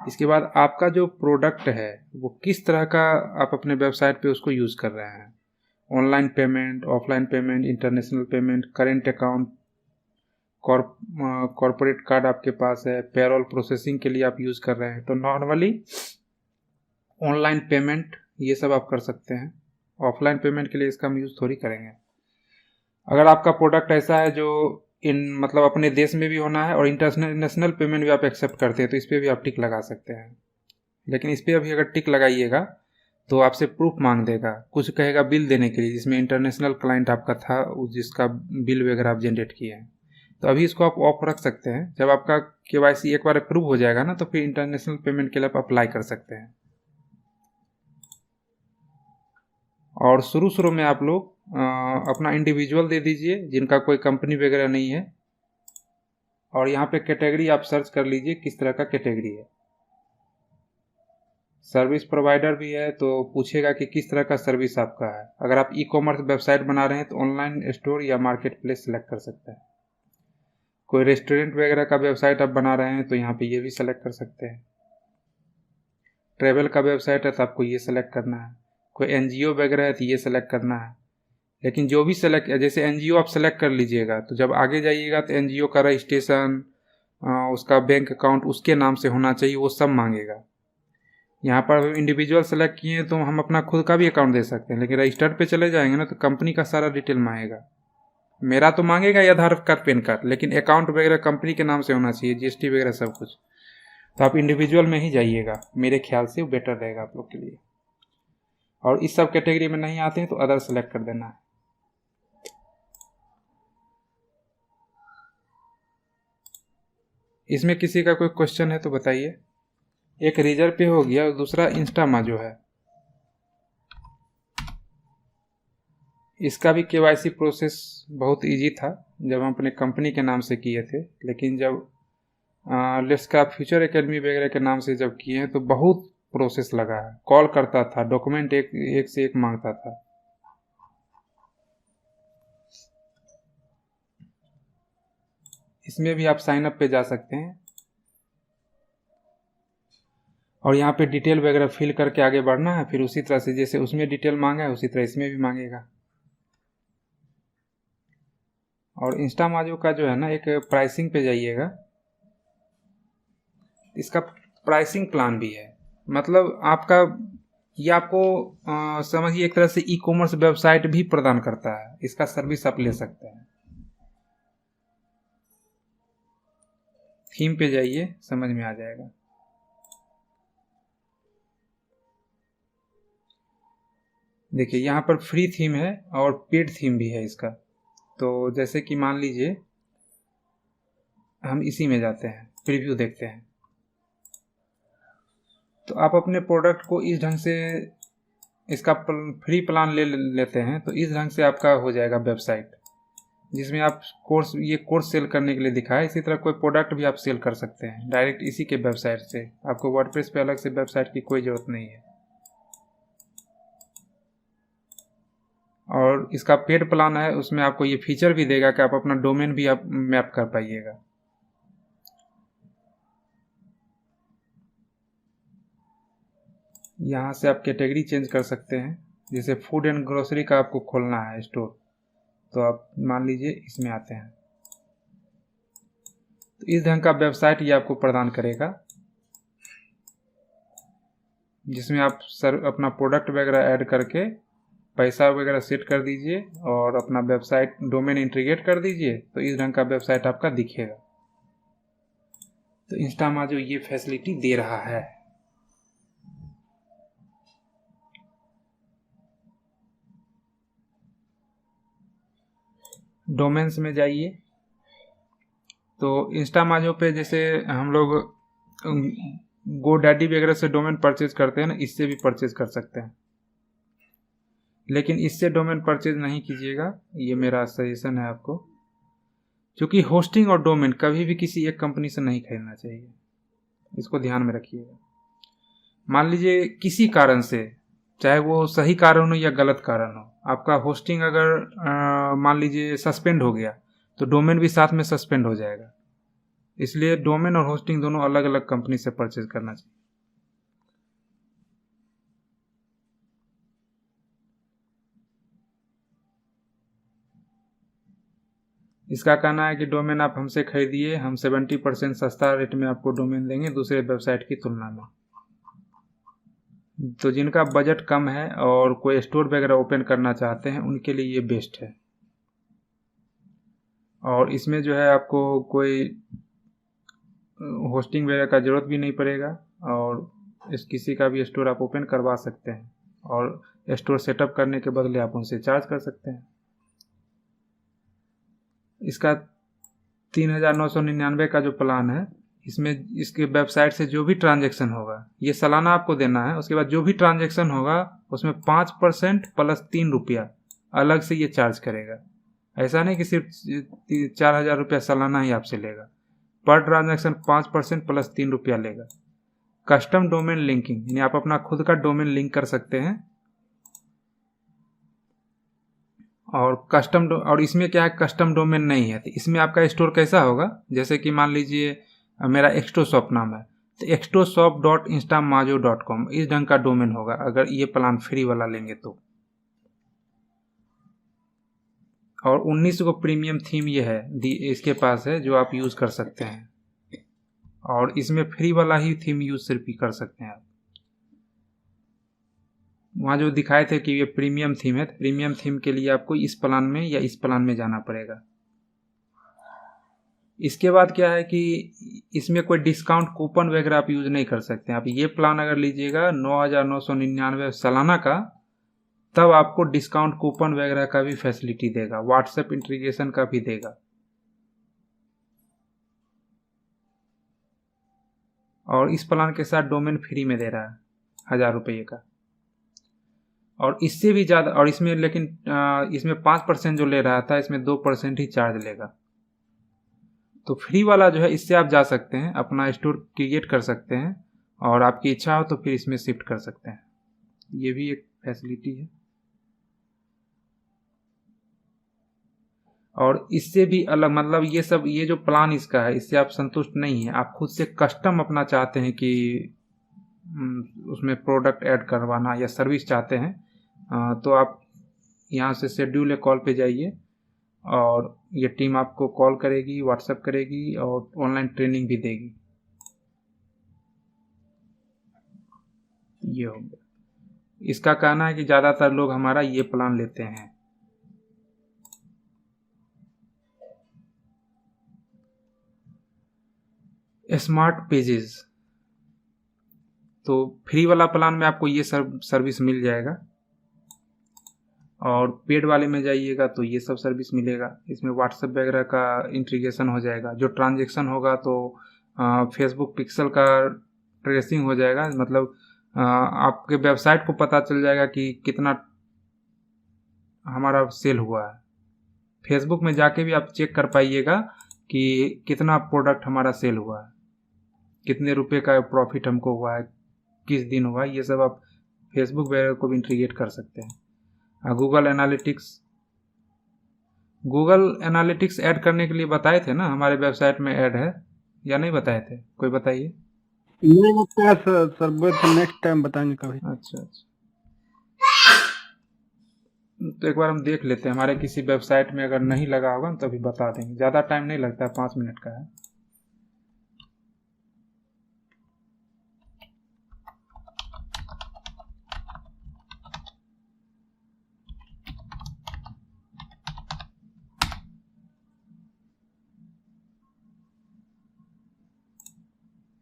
इसके बाद आपका जो प्रोडक्ट है वो किस तरह का आप अपने वेबसाइट पे उसको यूज़ कर रहे हैं। Online payment, offline payment, international payment, current account, corporate card आपके पास है, पेरोल प्रोसेसिंग के लिए आप यूज़ कर रहे हैं। तो नॉर्मली ऑनलाइन पेमेंट ये सब आप कर सकते हैं। ऑफलाइन पेमेंट के लिए इसका हम यूज़ थोड़ी करेंगे। अगर आपका प्रोडक्ट ऐसा है जो मतलब अपने देश में भी होना है और इंटरनेशनल पेमेंट भी आप एक्सेप्ट करते हैं तो इस पर भी आप टिक लगा सकते हैं। लेकिन इस पर अभी अगर टिक लगाइएगा तो आपसे प्रूफ मांग देगा, कुछ कहेगा बिल देने के लिए, जिसमें इंटरनेशनल क्लाइंट आपका था जिसका बिल वगैरह आप जनरेट किए हैं। तो अभी इसको आप ऑफ रख सकते हैं। जब आपका KYC एक बार अप्रूव हो जाएगा ना तो फिर इंटरनेशनल पेमेंट के लिए आप अप्लाई कर सकते हैं। और शुरू में आप लोग अपना इंडिविजुअल दे दीजिए जिनका कोई कंपनी वगैरह नहीं है। और यहाँ पे कैटेगरी आप सर्च कर लीजिए किस तरह का कैटेगरी है। सर्विस प्रोवाइडर भी है तो पूछेगा कि किस तरह का सर्विस आपका है। अगर आप ई-कॉमर्स वेबसाइट बना रहे हैं तो ऑनलाइन स्टोर या मार्केट प्लेस सेलेक्ट कर सकते हैं। कोई रेस्टोरेंट वगैरह का वेबसाइट आप बना रहे हैं तो यहाँ पे ये भी सेलेक्ट कर सकते हैं। ट्रैवल का वेबसाइट है तो आपको ये सेलेक्ट करना है। कोई NGO वगैरह है तो ये सेलेक्ट करना है। लेकिन जो भी सेलेक्ट, जैसे NGO आप सेलेक्ट कर लीजिएगा तो जब आगे जाइएगा तो NGO का रजिस्ट्रेशन, उसका बैंक अकाउंट उसके नाम से होना चाहिए, वो सब मांगेगा। यहाँ पर इंडिविजुअल सेलेक्ट किए तो हम अपना खुद का भी अकाउंट दे सकते हैं, लेकिन रजिस्टर्ड पे चले जाएंगे ना तो कंपनी का सारा डिटेल मांगेगा। मेरा तो मांगेगा या आधार कार्ड, पैन कार्ड, लेकिन अकाउंट वगैरह कंपनी के नाम से होना चाहिए, GST वगैरह सब कुछ। तो आप इंडिविजुअल में ही जाइएगा, मेरे ख्याल से वो बेटर रहेगा आप लोग के लिए। और इस सब कैटेगरी में नहीं आते हैं तो अदर सेलेक्ट कर देना है। इसमें किसी का कोई क्वेश्चन है तो बताइए। एक रिजर्व पे हो गया और दूसरा इंस्टामा जो है, इसका भी KYC प्रोसेस बहुत इजी था जब हम अपने कंपनी के नाम से किए थे। लेकिन जब लेट्सक्राफ्ट फ्यूचर एकेडमी वगैरह के नाम से जब किए हैं तो बहुत प्रोसेस लगा है। कॉल करता था, डॉक्यूमेंट एक से एक मांगता था। इसमें भी आप साइन अप पे जा सकते हैं और यहाँ पे डिटेल वगैरह फिल करके आगे बढ़ना है। फिर उसी तरह से जैसे उसमें डिटेल मांगा है उसी तरह इसमें भी मांगेगा। और इंस्टामाजो का जो है ना, एक प्राइसिंग पे जाइएगा, इसका प्राइसिंग प्लान भी है। मतलब आपका ये आपको समझिए एक तरह से ई-कॉमर्स वेबसाइट भी प्रदान करता है। इसका सर्विस आप ले सकते हैं। थीम पे जाइए, समझ में आ जाएगा। देखिए यहाँ पर फ्री थीम है और पेड थीम भी है इसका। तो जैसे कि मान लीजिए हम इसी में जाते हैं, प्रीव्यू देखते हैं, तो आप अपने प्रोडक्ट को इस ढंग से इसका फ्री प्लान ले लेते हैं तो इस ढंग से आपका हो जाएगा वेबसाइट, जिसमें आप ये कोर्स सेल करने के लिए दिखा है। इसी तरह कोई प्रोडक्ट भी आप सेल कर सकते हैं डायरेक्ट इसी के वेबसाइट से। आपको वर्डप्रेस पे अलग से वेबसाइट की कोई ज़रूरत नहीं है। और इसका पेड प्लान है, उसमें आपको ये फीचर भी देगा कि आप अपना डोमेन भी आप मैप कर पाइएगा। यहाँ से आप कैटेगरी चेंज कर सकते हैं। जैसे फूड एंड ग्रोसरी का आपको खोलना है स्टोर, तो आप मान लीजिए इसमें आते हैं तो इस ढंग का वेबसाइट ये आपको प्रदान करेगा, जिसमें आप अपना प्रोडक्ट वगैरह ऐड करके पैसा वगैरह सेट कर दीजिए और अपना वेबसाइट डोमेन इंटीग्रेट कर दीजिए तो इस ढंग का वेबसाइट आपका दिखेगा। तो इंस्टामाजो ये फैसिलिटी दे रहा है। डोमेन्स में जाइए तो इंस्टामाजो पे जैसे हम लोग GoDaddy वगैरह से डोमेन परचेज करते हैं ना, इससे भी परचेज कर सकते हैं। लेकिन इससे डोमेन परचेज नहीं कीजिएगा, ये मेरा सजेशन है आपको, क्योंकि होस्टिंग और डोमेन कभी भी किसी एक कंपनी से नहीं खरीदना चाहिए। इसको ध्यान में रखिएगा। मान लीजिए किसी कारण से, चाहे वो सही कारण हो या गलत कारण हो, आपका होस्टिंग अगर मान लीजिए सस्पेंड हो गया तो डोमेन भी साथ में सस्पेंड हो जाएगा। इसलिए डोमेन और होस्टिंग दोनों अलग अलग कंपनी से परचेज करना चाहिए। इसका कहना है कि डोमेन आप हमसे खरीदिए, हम 70% सस्ता रेट में आपको डोमेन देंगे दूसरे वेबसाइट की तुलना में। तो जिनका बजट कम है और कोई स्टोर वगैरह ओपन करना चाहते हैं उनके लिए ये बेस्ट है। और इसमें जो है आपको कोई होस्टिंग वगैरह का ज़रूरत भी नहीं पड़ेगा और किसी का भी स्टोर आप ओपन करवा सकते हैं और स्टोर सेटअप करने के बदले आप उनसे चार्ज कर सकते हैं। इसका 3999 का जो प्लान है, इसमें इसके वेबसाइट से जो भी ट्रांजैक्शन होगा ये सालाना आपको देना है। उसके बाद जो भी ट्रांजैक्शन होगा उसमें 5% प्लस 3 रुपया अलग से ये चार्ज करेगा। ऐसा नहीं कि सिर्फ 4000 रुपया सालाना ही आपसे लेगा, पर ट्रांजैक्शन 5% प्लस 3 रुपया लेगा। कस्टम डोमेन लिंकिंग, यानी आप अपना खुद का डोमेन लिंक कर सकते हैं। और इसमें क्या है, कस्टम डोमेन नहीं है। तो इसमें आपका स्टोर कैसा होगा, जैसे कि मान लीजिए मेरा एक्सटोशॉप नाम है तो extoshop.instamajo.com इस ढंग का डोमेन होगा अगर ये प्लान फ्री वाला लेंगे तो। और 19 को प्रीमियम थीम ये है इसके पास है जो आप यूज़ कर सकते हैं। और इसमें फ्री वाला ही थीम यूज़ सिर्फ ही कर सकते हैं आप। वहाँ जो दिखाए थे कि ये प्रीमियम थीम है, तो प्रीमियम थीम के लिए आपको इस प्लान में या इस प्लान में जाना पड़ेगा। इसके बाद क्या है कि इसमें कोई डिस्काउंट कूपन वगैरह आप यूज़ नहीं कर सकते हैं। आप ये प्लान अगर लीजिएगा 9999 सालाना का, तब आपको डिस्काउंट कूपन वगैरह का भी फैसिलिटी देगा, व्हाट्सएप इंटीग्रेशन का भी देगा। और इस प्लान के साथ डोमेन फ्री में दे रहा है 1000 रुपये का। और इससे भी ज़्यादा, और इसमें लेकिन इसमें 5% जो ले रहा था इसमें 2% ही चार्ज लेगा। तो फ्री वाला जो है इससे आप जा सकते हैं, अपना स्टोर क्रिएट कर सकते हैं और आपकी इच्छा हो तो फिर इसमें शिफ्ट कर सकते हैं। ये भी एक फैसिलिटी है। और इससे भी अलग, मतलब ये जो प्लान इसका है इससे आप संतुष्ट नहीं हैं, आप खुद से कस्टम अपना चाहते हैं कि उसमें प्रोडक्ट ऐड करवाना या सर्विस चाहते हैं, तो आप यहाँ से शेड्यूल ए कॉल पे जाइए और ये टीम आपको कॉल करेगी, व्हाट्सएप करेगी और ऑनलाइन ट्रेनिंग भी देगी। ये हो गया। इसका कहना है कि ज़्यादातर लोग हमारा ये प्लान लेते हैं। स्मार्ट पेजेस, तो फ्री वाला प्लान में आपको ये सर्विस मिल जाएगा और पेड वाले में जाइएगा तो ये सब सर्विस मिलेगा। इसमें व्हाट्सएप वगैरह का इंटीग्रेशन हो जाएगा, जो ट्रांजैक्शन होगा तो फेसबुक पिक्सल का ट्रेसिंग हो जाएगा, मतलब आपके वेबसाइट को पता चल जाएगा कि कितना हमारा सेल हुआ है। फेसबुक में जाके भी आप चेक कर पाइएगा कि कितना प्रोडक्ट हमारा सेल हुआ है, कितने रुपए का प्रॉफिट हमको हुआ है, किस दिन हुआ है। ये सब आप फेसबुक वगैरह को भी इंटीग्रेट कर सकते हैं। गूगल एनालिटिक्स ऐड करने के लिए बताए थे ना, हमारे वेबसाइट में ऐड है या नहीं बताए थे, कोई बताइए। नहीं बताया सर, नेक्स्ट टाइम बताएंगे कभी। अच्छा, तो एक बार हम देख लेते हैं, हमारे किसी वेबसाइट में अगर नहीं लगा होगा तो अभी बता देंगे। ज़्यादा टाइम नहीं लगता है, 5 मिनट का है।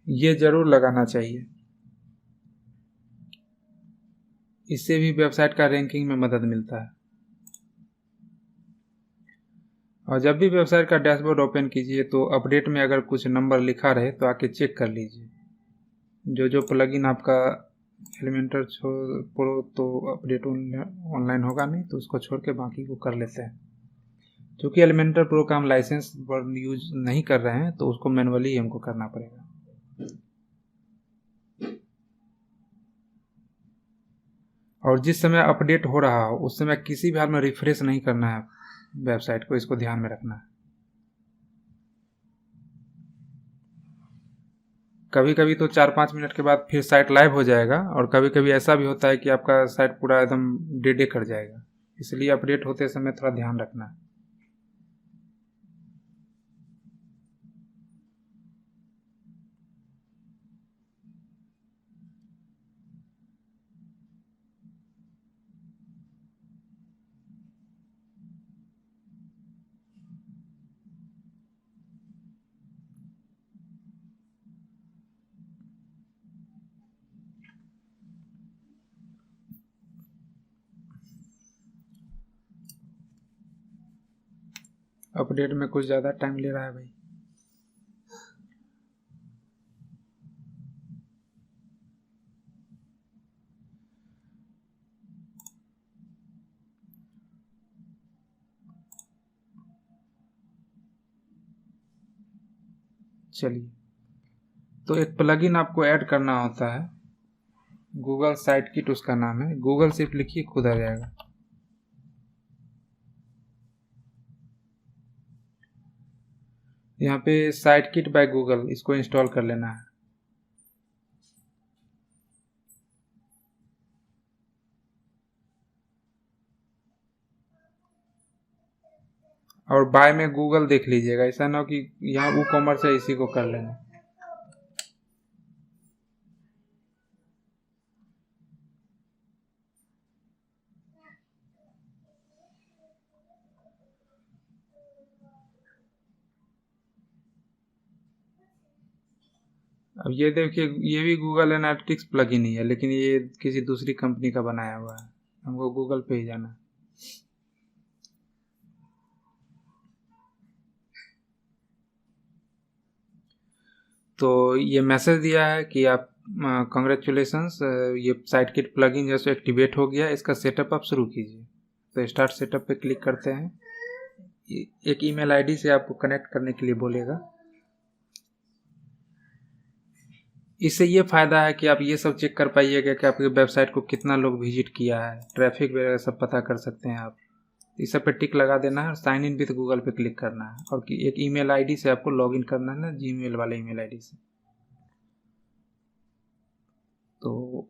ये जरूर लगाना चाहिए, इससे भी वेबसाइट का रैंकिंग में मदद मिलता है। और जब भी वेबसाइट का डैशबोर्ड ओपन कीजिए तो अपडेट में अगर कुछ नंबर लिखा रहे तो आके चेक कर लीजिए। जो प्लगइन आपका एलिमेंटर प्रो तो अपडेट ऑनलाइन होगा नहीं, तो उसको छोड़ के बाकी को कर लेते हैं। क्योंकि एलिमेंटर प्रो का हम लाइसेंस पर यूज नहीं कर रहे हैं तो उसको मैनुअली हमको करना पड़ेगा। और जिस समय अपडेट हो रहा हो उस समय किसी भी हाल में रिफ्रेश नहीं करना है वेबसाइट को, इसको ध्यान में रखना है। कभी कभी तो 4-5 मिनट के बाद फिर साइट लाइव हो जाएगा, और कभी कभी ऐसा भी होता है कि आपका साइट पूरा एकदम डेड कर जाएगा। इसलिए अपडेट होते समय थोड़ा ध्यान रखना है। अपडेट में कुछ ज़्यादा टाइम ले रहा है भाई। चलिए, तो एक प्लगइन आपको ऐड करना होता है, गूगल साइट किट उसका नाम है। गूगल सिर्फ लिखिए, खुद आ जाएगा। यहाँ पे साइट किट बाय गूगल, इसको इंस्टॉल कर लेना है। और बाय में गूगल देख लीजिएगा, ऐसा ना हो कि यहाँ वो कॉमर्स है इसी को कर लेना। अब ये देखिए, ये भी गूगल एनालिटिक्स प्लगइन ही है, लेकिन ये किसी दूसरी कंपनी का बनाया हुआ है। हमको गूगल पे ही जाना है। तो ये मैसेज दिया है कि आप कॉन्ग्रेचुलेसन्स, ये साइट किट प्लगइन जैसे एक्टिवेट हो गया, इसका सेटअप आप शुरू कीजिए। तो स्टार्ट सेटअप पे क्लिक करते हैं। एक ईमेल आईडी से आपको कनेक्ट करने के लिए बोलेगा। इससे ये फ़ायदा है कि आप ये सब चेक कर पाइएगा कि आपकी वेबसाइट को कितना लोग विजिट किया है, ट्रैफिक वगैरह सब पता कर सकते हैं आप। इस सब पे टिक लगा देना है और साइन इन विद गूगल पे क्लिक करना है, और एक ईमेल आईडी से आपको लॉगिन करना है ना, जीमेल वाले ईमेल आईडी से। तो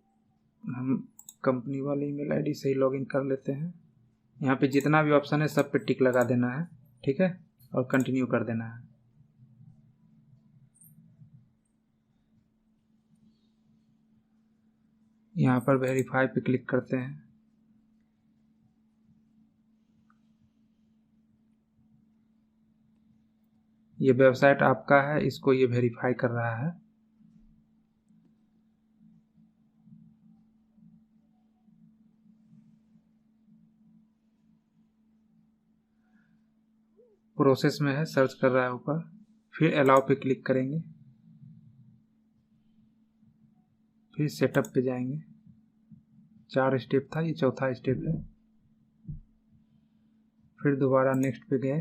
हम कंपनी वाले ईमेल आईडी से ही लॉगिन कर लेते हैं। यहाँ पे जितना भी ऑप्शन है सब पे टिक लगा देना है, ठीक है, और कंटिन्यू कर देना है। यहाँ पर वेरीफाई पे क्लिक करते हैं। ये वेबसाइट आपका है, इसको ये वेरीफाई कर रहा है। प्रोसेस में है, सर्च कर रहा है ऊपर। फिर अलाउ पे क्लिक करेंगे, फिर सेटअप पे जाएंगे। 4 स्टेप था, ये चौथा स्टेप है। फिर दोबारा नेक्स्ट पे गए।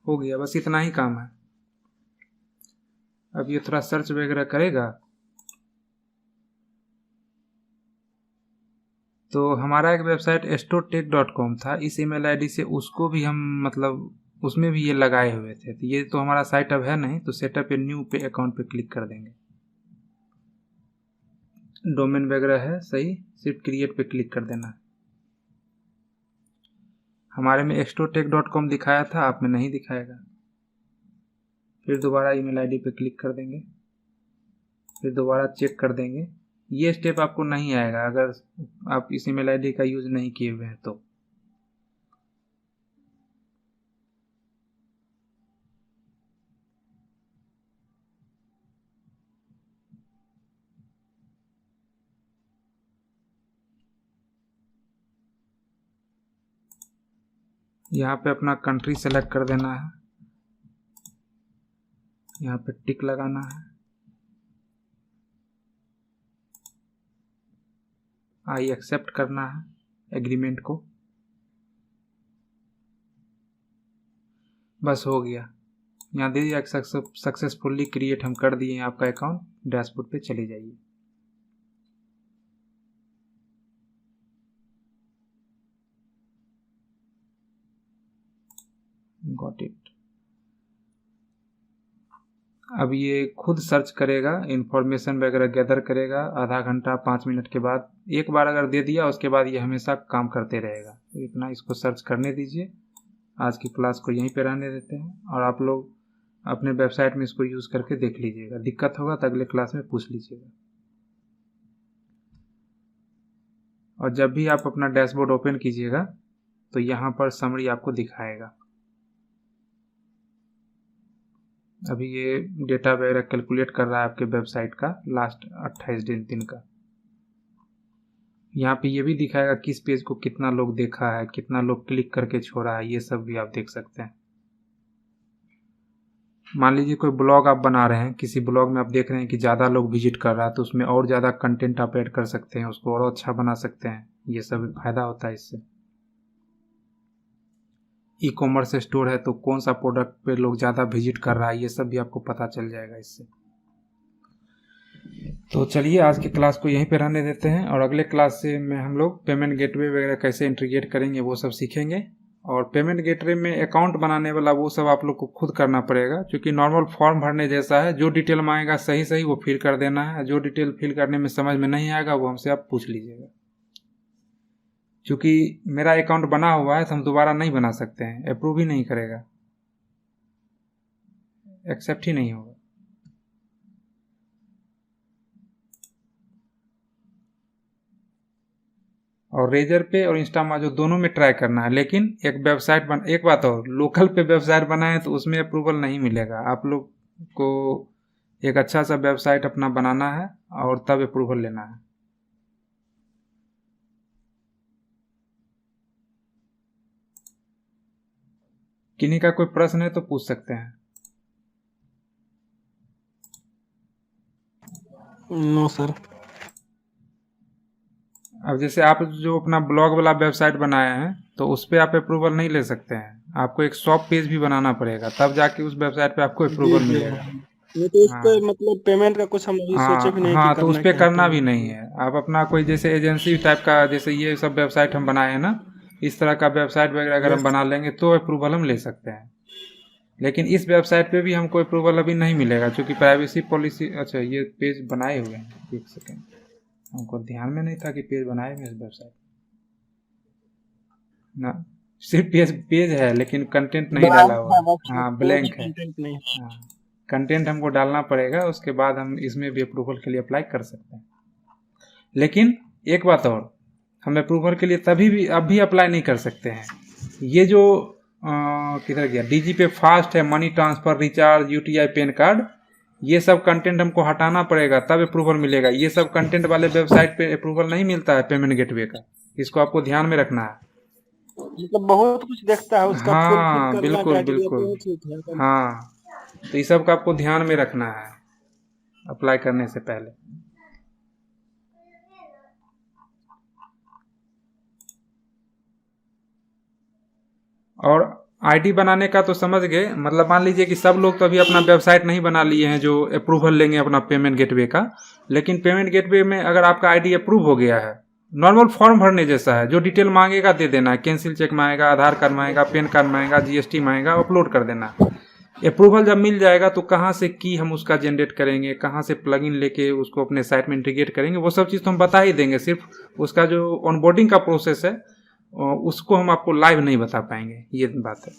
हो गया, बस इतना ही काम है। अब ये थोड़ा सर्च वगैरह करेगा। तो हमारा एक वेबसाइट estotek.com था, इस ईमेल आईडी से उसको भी हम मतलब उसमें भी ये लगाए हुए थे। तो ये तो हमारा साइट अब है नहीं, तो सेटअप ए न्यू पे अकाउंट पे क्लिक कर देंगे। डोमेन वगैरह है सही, सिर्फ क्रिएट पे क्लिक कर देना। हमारे में estotek.com दिखाया था, आप में नहीं दिखाएगा। फिर दोबारा ईमेल आईडी पे क्लिक कर देंगे, फिर दोबारा चेक कर देंगे। ये स्टेप आपको नहीं आएगा अगर आप इस ईमेल आईडी का यूज नहीं किए हुए हैं तो। यहाँ पे अपना कंट्री सेलेक्ट कर देना है, यहाँ पे टिक लगाना है। आई एक्सेप्ट करना है एग्रीमेंट को। बस हो गया। यहाँ दीजिए सक्सेसफुली क्रिएट हम कर दिए आपका अकाउंट। डैशबोर्ड पे चले जाइए। Got it. अब ये खुद सर्च करेगा, इंफॉर्मेशन वगैरह गैदर करेगा, आधा घंटा 5 मिनट के बाद एक बार अगर दे दिया उसके बाद ये हमेशा काम करते रहेगा। तो इतना इसको सर्च करने दीजिए। आज की क्लास को यहीं पे रहने देते हैं और आप लोग अपने वेबसाइट में इसको यूज़ करके देख लीजिएगा। दिक्कत होगा तो अगले क्लास में पूछ लीजिएगा। और जब भी आप अपना डैशबोर्ड ओपन कीजिएगा तो यहाँ पर समरी आपको दिखाएगा। अभी ये डेटा वगैरह कैलकुलेट कर रहा है आपके वेबसाइट का लास्ट 28 दिन का। यहाँ पे ये भी दिखाएगा किस पेज को कितना लोग देखा है, कितना लोग क्लिक करके छोड़ा है, ये सब भी आप देख सकते हैं। मान लीजिए कोई ब्लॉग आप बना रहे हैं, किसी ब्लॉग में आप देख रहे हैं कि ज़्यादा लोग विजिट कर रहा है, तो उसमें और ज़्यादा कंटेंट आप ऐड कर सकते हैं, उसको और अच्छा बना सकते हैं। ये सब फायदा होता है इससे। ई कॉमर्स स्टोर है तो कौन सा प्रोडक्ट पे लोग ज़्यादा विजिट कर रहा है, ये सब भी आपको पता चल जाएगा इससे। तो चलिए आज की क्लास को यहीं पे रहने देते हैं और अगले क्लास से में हम लोग पेमेंट गेटवे वगैरह कैसे इंटीग्रेट करेंगे वो सब सीखेंगे। और पेमेंट गेटवे में अकाउंट बनाने वाला वो सब आप लोग को खुद करना पड़ेगा, क्योंकि नॉर्मल फॉर्म भरने जैसा है। जो डिटेल मांगेगा सही सही वो फिल कर देना है। जो डिटेल फिल करने में समझ में नहीं आएगा वो हमसे आप पूछ लीजिएगा। क्योंकि मेरा अकाउंट बना हुआ है तो हम दोबारा नहीं बना सकते हैं, अप्रूव ही नहीं करेगा, एक्सेप्ट ही नहीं होगा। और रेजर पे और इंस्टामार्ट दोनों में ट्राई करना है। लेकिन एक बात और, लोकल पे वेबसाइट बनाए तो उसमें अप्रूवल नहीं मिलेगा। आप लोग को एक अच्छा सा वेबसाइट अपना बनाना है और तब अप्रूवल लेना है। किन्हीं का कोई प्रश्न है तो पूछ सकते हैं। No sir. अब जैसे आप जो अपना ब्लॉग वाला वेबसाइट बनाए हैं तो उस पर आप अप्रूवल नहीं ले सकते हैं। आपको एक शॉप पेज भी बनाना पड़ेगा, तब जाके उस वेबसाइट पे आपको अप्रूवल मिलेगा। ये तो इसके मतलब पेमेंट का कुछ हम अभी सोचे भी नहीं हाँ, कि तो उस करना पे क्या करना है। भी नहीं है। आप अपना कोई जैसे एजेंसी टाइप का, जैसे ये सब वेबसाइट हम बनाए हैं ना, इस तरह का वेबसाइट वगैरह अगर हम बना लेंगे तो अप्रूवल हम ले सकते हैं। लेकिन इस वेबसाइट पे भी हमको अप्रूवल अभी नहीं मिलेगा, क्योंकि प्राइवेसी पॉलिसी। अच्छा, ये पेज बनाए हुए हैं, एक सेकेंड, हमको ध्यान में नहीं था कि पेज बनाए हुए इस वेबसाइट ना। सिर्फ पेज है लेकिन कंटेंट नहीं डाला हुआ। हाँ, ब्लैंक है। हाँ, कंटेंट हमको डालना पड़ेगा, उसके बाद हम इसमें भी अप्रूवल के लिए अप्लाई कर सकते हैं। लेकिन एक बात और, हम अप्रूवल के लिए तभी भी अब भी अप्लाई नहीं कर सकते हैं। ये जो किधर गया, डीजी पे फास्ट है, money transfer, recharge, UTI, pan card, ये सब कंटेंट हमको हटाना पड़ेगा तब अप्रूवल मिलेगा। ये सब कंटेंट वाले वेबसाइट पे अप्रूवल नहीं मिलता है पेमेंट गेटवे का। इसको आपको ध्यान में रखना है। मतलब बहुत कुछ देखता है उसका। हाँ, बिल्कुल बिल्कुल। हाँ, तो इस सब का आपको ध्यान में रखना है अप्लाई करने से पहले। और आईडी बनाने का तो समझ गए। मतलब मान लीजिए कि सब लोग तो अभी अपना वेबसाइट नहीं बना लिए हैं जो अप्रूवल लेंगे अपना पेमेंट गेटवे का। लेकिन पेमेंट गेटवे में अगर आपका आईडी अप्रूव हो गया है, नॉर्मल फॉर्म भरने जैसा है, जो डिटेल मांगेगा दे देना है। कैंसिल चेक मांगेगा, आधार कार्ड मांगेगा, पैन कार्ड मांगेगा, जीएसटी मांगेगा, अपलोड कर देना। अप्रूवल जब मिल जाएगा तो कहाँ से की हम उसका जनरेट करेंगे, कहाँ से प्लगइन लेके उसको अपने साइट में इंटीग्रेट करेंगे, वो सब चीज़ तो हम बता ही देंगे। सिर्फ उसका जो ऑनबोर्डिंग का प्रोसेस है उसको हम आपको लाइव नहीं बता पाएंगे, ये बात है।